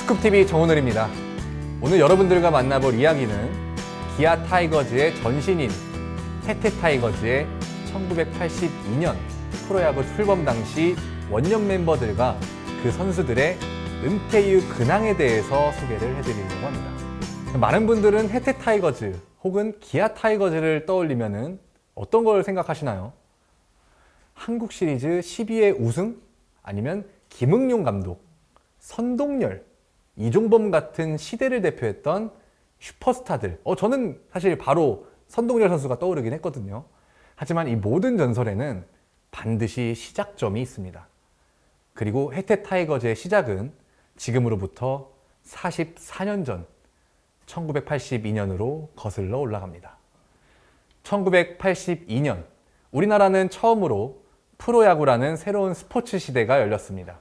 스쿱TV 정오늘입니다. 오늘 여러분들과 만나볼 이야기는 기아 타이거즈의 전신인 해태 타이거즈의 1982년 프로야구 출범 당시 원년 멤버들과 그 선수들의 은퇴 이후 근황에 대해서 소개를 해드리려고 합니다. 많은 분들은 해태 타이거즈 혹은 기아 타이거즈를 떠올리면 어떤 걸 생각하시나요? 한국 시리즈 12회 우승? 아니면 김응용 감독, 선동열, 이종범 같은 시대를 대표했던 슈퍼스타들. 저는 사실 바로 선동열 선수가 떠오르긴 했거든요. 하지만 이 모든 전설에는 반드시 시작점이 있습니다. 그리고 해태 타이거즈의 시작은 지금으로부터 44년 전 1982년으로 거슬러 올라갑니다. 1982년 우리나라는 처음으로 프로야구라는 새로운 스포츠 시대가 열렸습니다.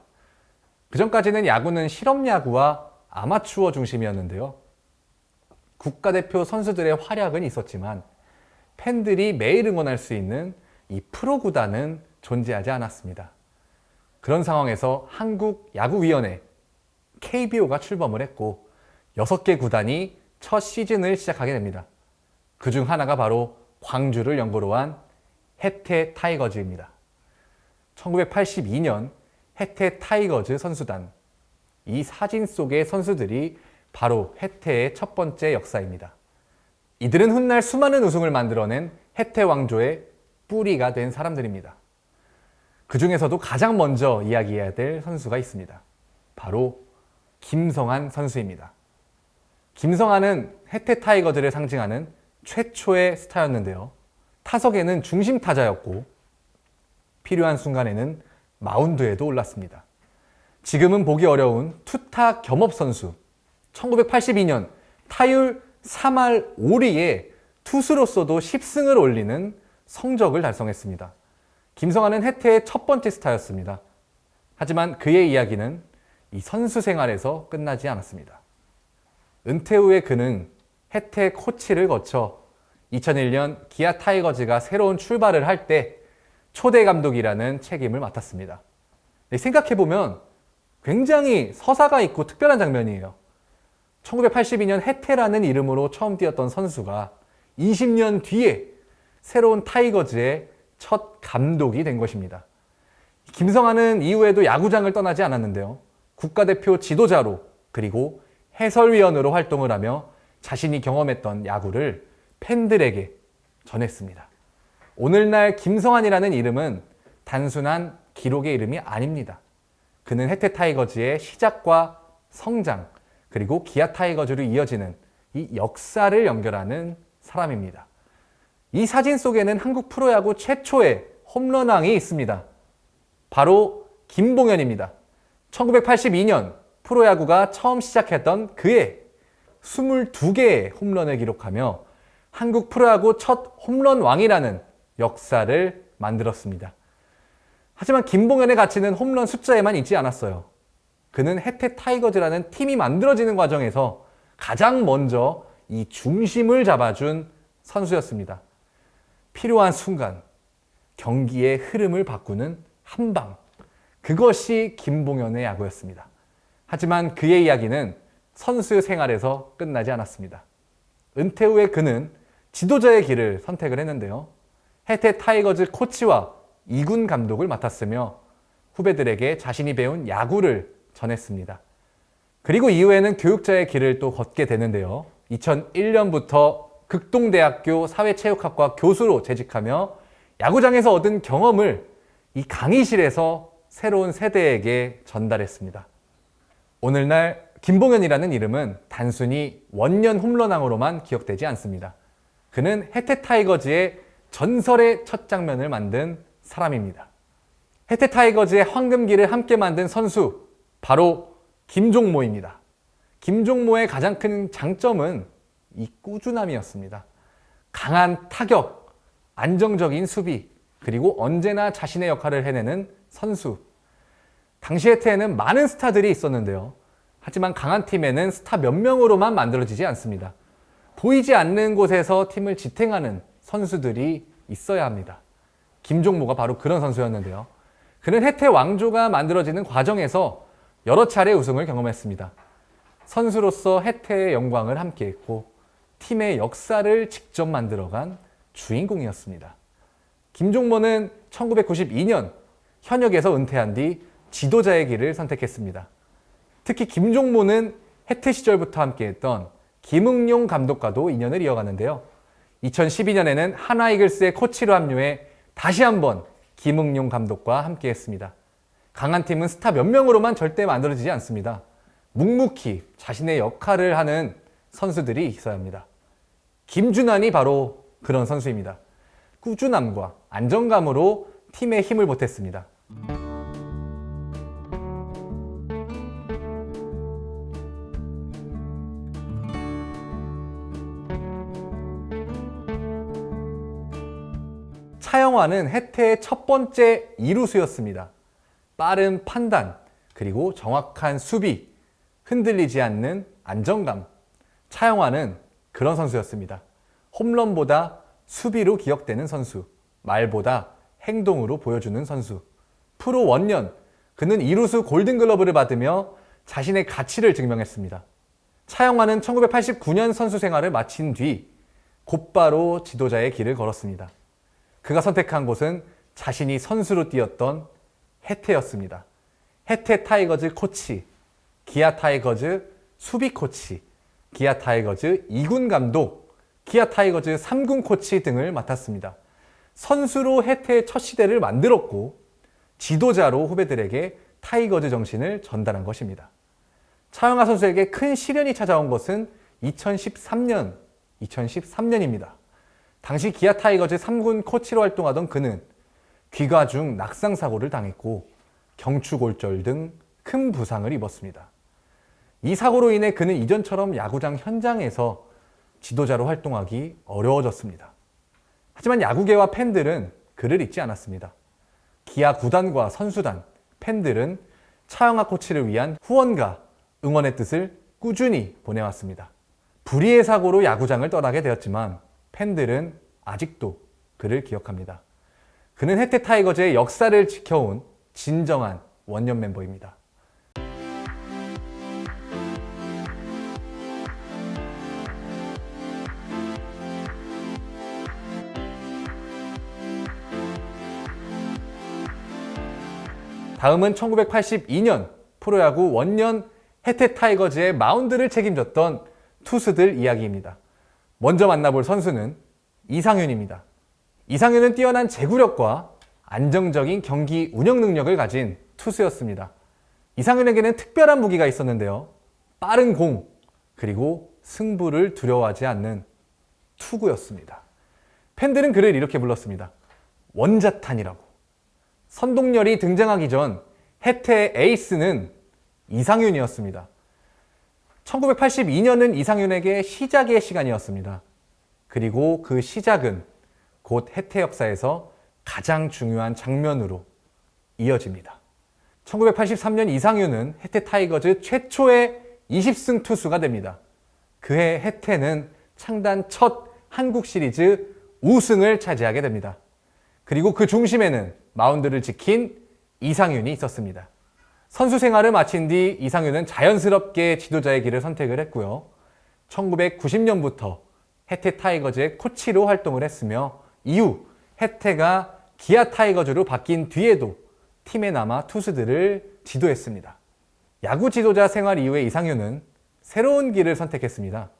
그전까지는 야구는 실업야구와 아마추어 중심이었는데요. 국가대표 선수들의 활약은 있었지만 팬들이 매일 응원할 수 있는 이 프로구단은 존재하지 않았습니다. 그런 상황에서 한국야구위원회 KBO가 출범을 했고 6개 구단이 첫 시즌을 시작하게 됩니다. 그중 하나가 바로 광주를 연고로 한 해태 타이거즈입니다. 1982년 해태 타이거즈 선수단. 이 사진 속의 선수들이 바로 해태의 첫 번째 역사입니다. 이들은 훗날 수많은 우승을 만들어낸 해태 왕조의 뿌리가 된 사람들입니다. 그 중에서도 가장 먼저 이야기해야 될 선수가 있습니다. 바로 김성한 선수입니다. 김성한은 해태 타이거즈를 상징하는 최초의 스타였는데요. 타석에는 중심 타자였고 필요한 순간에는 마운드에도 올랐습니다. 지금은 보기 어려운 투타 겸업 선수. 1982년 타율 3할 5리에 투수로서도 10승을 올리는 성적을 달성했습니다. 김성한은 해태의 첫 번째 스타였습니다. 하지만 그의 이야기는 이 선수 생활에서 끝나지 않았습니다. 은퇴 후에 그는 해태 코치를 거쳐 2001년 기아 타이거즈가 새로운 출발을 할 때 초대 감독이라는 책임을 맡았습니다. 생각해보면 굉장히 서사가 있고 특별한 장면이에요. 1982년 해태라는 이름으로 처음 뛰었던 선수가 20년 뒤에 새로운 타이거즈의 첫 감독이 된 것입니다. 김성한은 이후에도 야구장을 떠나지 않았는데요. 국가대표 지도자로 그리고 해설위원으로 활동을 하며 자신이 경험했던 야구를 팬들에게 전했습니다. 오늘날 김성한이라는 이름은 단순한 기록의 이름이 아닙니다. 그는 해태 타이거즈의 시작과 성장, 그리고 기아 타이거즈로 이어지는 이 역사를 연결하는 사람입니다. 이 사진 속에는 한국 프로야구 최초의 홈런왕이 있습니다. 바로 김봉현입니다. 1982년 프로야구가 처음 시작했던 그해 22개의 홈런을 기록하며 한국 프로야구 첫 홈런왕이라는 역사를 만들었습니다. 하지만 김봉현의 가치는 홈런 숫자에만 있지 않았어요. 그는 해태 타이거즈라는 팀이 만들어지는 과정에서 가장 먼저 이 중심을 잡아준 선수였습니다. 필요한 순간 경기의 흐름을 바꾸는 한 방. 그것이 김봉현의 야구였습니다. 하지만 그의 이야기는 선수 생활에서 끝나지 않았습니다. 은퇴 후에 그는 지도자의 길을 선택을 했는데요. 해태 타이거즈 코치와 2군 감독을 맡았으며 후배들에게 자신이 배운 야구를 전했습니다. 그리고 이후에는 교육자의 길을 또 걷게 되는데요. 2001년부터 극동대학교 사회체육학과 교수로 재직하며 야구장에서 얻은 경험을 이 강의실에서 새로운 세대에게 전달했습니다. 오늘날 김봉현이라는 이름은 단순히 원년 홈런왕으로만 기억되지 않습니다. 그는 해태 타이거즈의 전설의 첫 장면을 만든 사람입니다. 해태 타이거즈의 황금기를 함께 만든 선수, 바로 김종모입니다. 김종모의 가장 큰 장점은 이 꾸준함이었습니다. 강한 타격, 안정적인 수비, 그리고 언제나 자신의 역할을 해내는 선수. 당시 해태에는 많은 스타들이 있었는데요. 하지만 강한 팀에는 스타 몇 명으로만 만들어지지 않습니다. 보이지 않는 곳에서 팀을 지탱하는 선수들이 있어야 합니다. 김종모가 바로 그런 선수였는데요. 그는 해태 왕조가 만들어지는 과정에서 여러 차례 우승을 경험했습니다. 선수로서 혜태의 영광을 함께했고 팀의 역사를 직접 만들어간 주인공이었습니다. 김종모는 1992년 현역에서 은퇴한 뒤 지도자의 길을 선택했습니다. 특히 김종모는 혜태 시절부터 함께했던 김응용 감독과도 인연을 이어갔는데요. 2012년에는 한화이글스의 코치로 합류해 다시 한번 김응용 감독과 함께했습니다. 강한 팀은 스타 몇 명으로만 절대 만들어지지 않습니다. 묵묵히 자신의 역할을 하는 선수들이 있어야 합니다. 김준환이 바로 그런 선수입니다. 꾸준함과 안정감으로 팀에 힘을 보탰습니다. 차영환은 혜태의 첫 번째 이루수였습니다. 빠른 판단, 그리고 정확한 수비, 흔들리지 않는 안정감. 차영환은 그런 선수였습니다. 홈런보다 수비로 기억되는 선수, 말보다 행동으로 보여주는 선수. 프로 원년, 그는 이루수 골든글러브를 받으며 자신의 가치를 증명했습니다. 차영환은 1989년 선수 생활을 마친 뒤 곧바로 지도자의 길을 걸었습니다. 그가 선택한 곳은 자신이 선수로 뛰었던 혜태였습니다. 혜태 타이거즈 코치, 기아 타이거즈 수비 코치, 기아 타이거즈 2군 감독, 기아 타이거즈 3군 코치 등을 맡았습니다. 선수로 혜태의 첫 시대를 만들었고 지도자로 후배들에게 타이거즈 정신을 전달한 것입니다. 차영환 선수에게 큰 시련이 찾아온 것은 2013년입니다. 당시 기아 타이거즈 3군 코치로 활동하던 그는 귀가 중 낙상 사고를 당했고 경추골절 등 큰 부상을 입었습니다. 이 사고로 인해 그는 이전처럼 야구장 현장에서 지도자로 활동하기 어려워졌습니다. 하지만 야구계와 팬들은 그를 잊지 않았습니다. 기아 구단과 선수단, 팬들은 차영환 코치를 위한 후원과 응원의 뜻을 꾸준히 보내왔습니다. 불의의 사고로 야구장을 떠나게 되었지만 팬들은 아직도 그를 기억합니다. 그는 혜태 타이거즈의 역사를 지켜온 진정한 원년 멤버입니다. 다음은 1982년 프로야구 원년 혜태 타이거즈의 마운드를 책임졌던 투수들 이야기입니다. 먼저 만나볼 선수는 이상윤입니다. 이상윤은 뛰어난 제구력과 안정적인 경기 운영 능력을 가진 투수였습니다. 이상윤에게는 특별한 무기가 있었는데요. 빠른 공, 그리고 승부를 두려워하지 않는 투구였습니다. 팬들은 그를 이렇게 불렀습니다. 원자탄이라고. 선동열이 등장하기 전 혜태의 에이스는 이상윤이었습니다. 1982년은 이상윤에게 시작의 시간이었습니다. 그리고 그 시작은 곧 혜태 역사에서 가장 중요한 장면으로 이어집니다. 1983년 이상윤은 혜태 타이거즈 최초의 20승 투수가 됩니다. 그해 혜태는 창단 첫 한국 시리즈 우승을 차지하게 됩니다. 그리고 그 중심에는 마운드를 지킨 이상윤이 있었습니다. 선수 생활을 마친 뒤 이상윤은 자연스럽게 지도자의 길을 선택을 했고요. 1990년부터 혜태 타이거즈의 코치로 활동을 했으며 이후 혜태가 기아 타이거즈로 바뀐 뒤에도 팀에 남아 투수들을 지도했습니다. 야구 지도자 생활 이후에 이상윤은 새로운 길을 선택했습니다.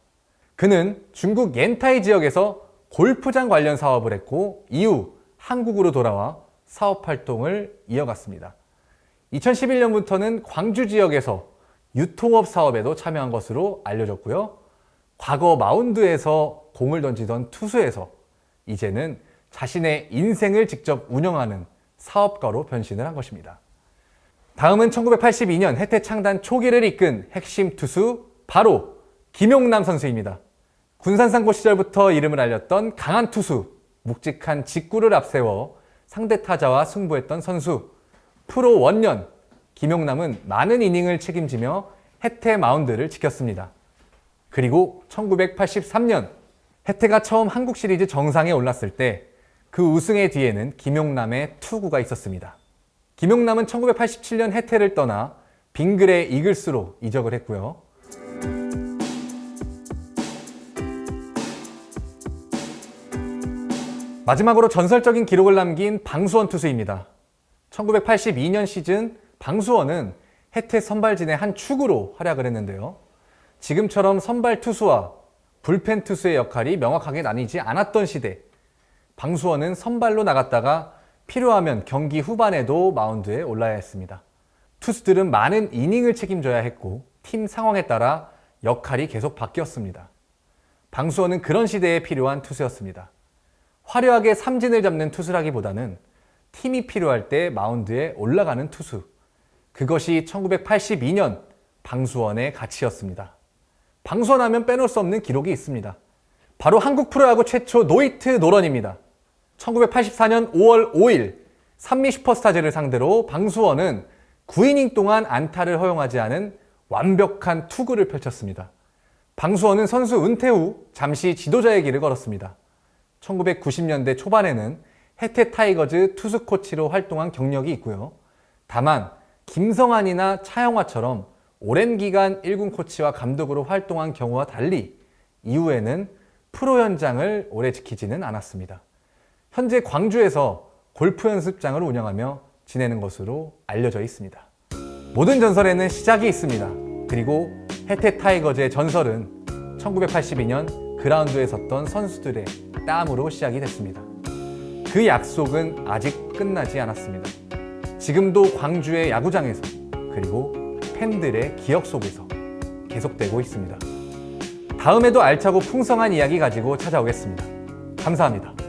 그는 중국 옌타이 지역에서 골프장 관련 사업을 했고 이후 한국으로 돌아와 사업 활동을 이어갔습니다. 2011년부터는 광주 지역에서 유통업 사업에도 참여한 것으로 알려졌고요. 과거 마운드에서 공을 던지던 투수에서 이제는 자신의 인생을 직접 운영하는 사업가로 변신을 한 것입니다. 다음은 1982년 혜태 창단 초기를 이끈 핵심 투수 바로 김용남 선수입니다. 군산상고 시절부터 이름을 알렸던 강한 투수, 묵직한 직구를 앞세워 상대 타자와 승부했던 선수, 프로 원년 김용남은 많은 이닝을 책임지며 혜태 마운드를 지켰습니다. 그리고 1983년 혜태가 처음 한국 시리즈 정상에 올랐을 때 그 우승의 뒤에는 김용남의 투구가 있었습니다. 김용남은 1987년 혜태를 떠나 빙그레 이글스로 이적을 했고요. 마지막으로 전설적인 기록을 남긴 방수원 투수입니다. 1982년 시즌 방수원은 혜태 선발진의 한 축으로 활약을 했는데요. 지금처럼 선발 투수와 불펜 투수의 역할이 명확하게 나뉘지 않았던 시대, 방수원은 선발로 나갔다가 필요하면 경기 후반에도 마운드에 올라야 했습니다. 투수들은 많은 이닝을 책임져야 했고 팀 상황에 따라 역할이 계속 바뀌었습니다. 방수원은 그런 시대에 필요한 투수였습니다. 화려하게 삼진을 잡는 투수라기보다는 팀이 필요할 때 마운드에 올라가는 투수. 그것이 1982년 방수원의 가치였습니다. 방수원하면 빼놓을 수 없는 기록이 있습니다. 바로 한국 프로야구 최초 노히트 노런입니다. 1984년 5월 5일 산미 슈퍼스타즈를 상대로 방수원은 9이닝 동안 안타를 허용하지 않은 완벽한 투구를 펼쳤습니다. 방수원은 선수 은퇴 후 잠시 지도자의 길을 걸었습니다. 1990년대 초반에는 혜태 타이거즈 투수 코치로 활동한 경력이 있고요. 다만 김성환이나 차영화처럼 오랜 기간 1군 코치와 감독으로 활동한 경우와 달리 이후에는 프로 현장을 오래 지키지는 않았습니다. 현재 광주에서 골프 연습장을 운영하며 지내는 것으로 알려져 있습니다. 모든 전설에는 시작이 있습니다. 그리고 혜태 타이거즈의 전설은 1982년 그라운드에 섰던 선수들의 땀으로 시작이 됐습니다. 그 약속은 아직 끝나지 않았습니다. 지금도 광주의 야구장에서 그리고 팬들의 기억 속에서 계속되고 있습니다. 다음에도 알차고 풍성한 이야기 가지고 찾아오겠습니다. 감사합니다.